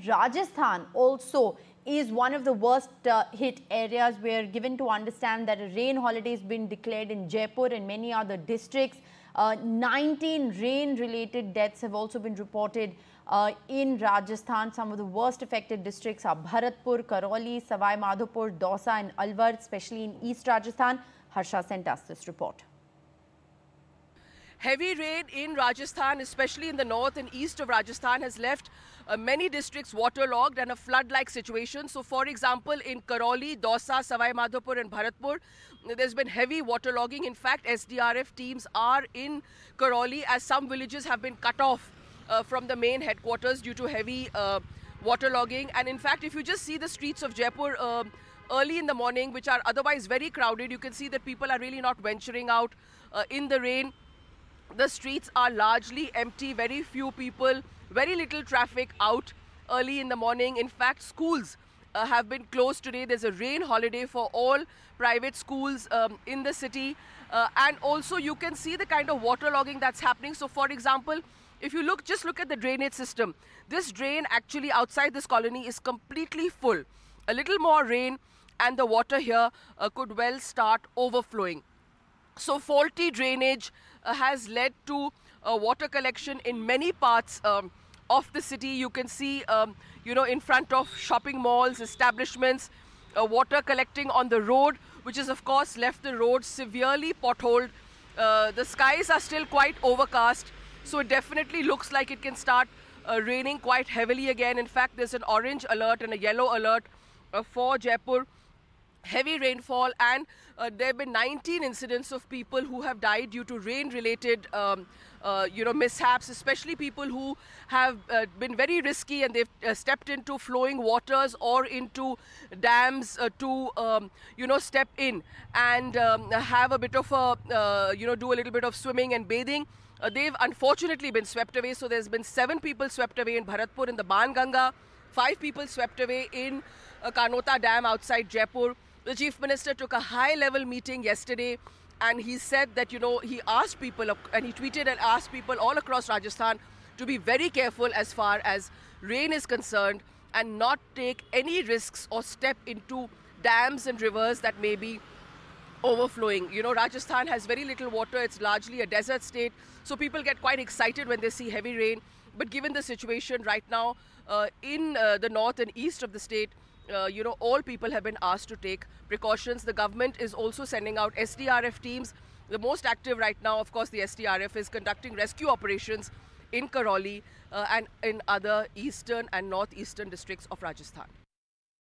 Rajasthan also is one of the worst hit areas. We are given to understand that a rain holiday has been declared in Jaipur and many other districts. 19 rain-related deaths have also been reported in Rajasthan. Some of the worst affected districts are Bharatpur, Karoli, Savai Madhopur, Dausa and Alwar, especially in East Rajasthan. Harsha sent us this report. Heavy rain in Rajasthan, especially in the north and east of Rajasthan, has left many districts waterlogged and a flood-like situation. So, for example, in Karoli, Dausa, Savai Madhopur and Bharatpur, there's been heavy waterlogging. In fact, SDRF teams are in Karoli as some villages have been cut off from the main headquarters due to heavy waterlogging. And in fact, if you just see the streets of Jaipur early in the morning, which are otherwise very crowded, you can see that people are really not venturing out in the rain. The streets are largely empty, very few people, very little traffic out early in the morning. In fact, schools have been closed today. There's a rain holiday for all private schools in the city. And also you can see the kind of waterlogging that's happening. So for example, if you just look at the drainage system. This drain actually outside this colony is completely full. A little more rain and the water here could well start overflowing. So faulty drainage has led to water collection in many parts of the city. You can see, in front of shopping malls, establishments, water collecting on the road, which has of course left the road severely potholed. The skies are still quite overcast, so it definitely looks like it can start raining quite heavily again. In fact, there's an orange alert and a yellow alert for Jaipur. Heavy rainfall, and there have been 19 incidents of people who have died due to rain-related, mishaps, especially people who have been very risky and they've stepped into flowing waters or into dams to, step in and have a bit of a, do a little bit of swimming and bathing. They've unfortunately been swept away. So there's been 7 people swept away in Bharatpur in the Banganga, 5 people swept away in Kanota Dam outside Jaipur. The Chief Minister took a high-level meeting yesterday and he said that, he asked people, and he tweeted and asked people all across Rajasthan to be very careful as far as rain is concerned and not take any risks or step into dams and rivers that may be overflowing. Rajasthan has very little water. It's largely a desert state. So people get quite excited when they see heavy rain. But given the situation right now in the north and east of the state, all people have been asked to take precautions. The government is also sending out SDRF teams. The most active right now, of course, the SDRF is conducting rescue operations in Karoli and in other eastern and northeastern districts of Rajasthan.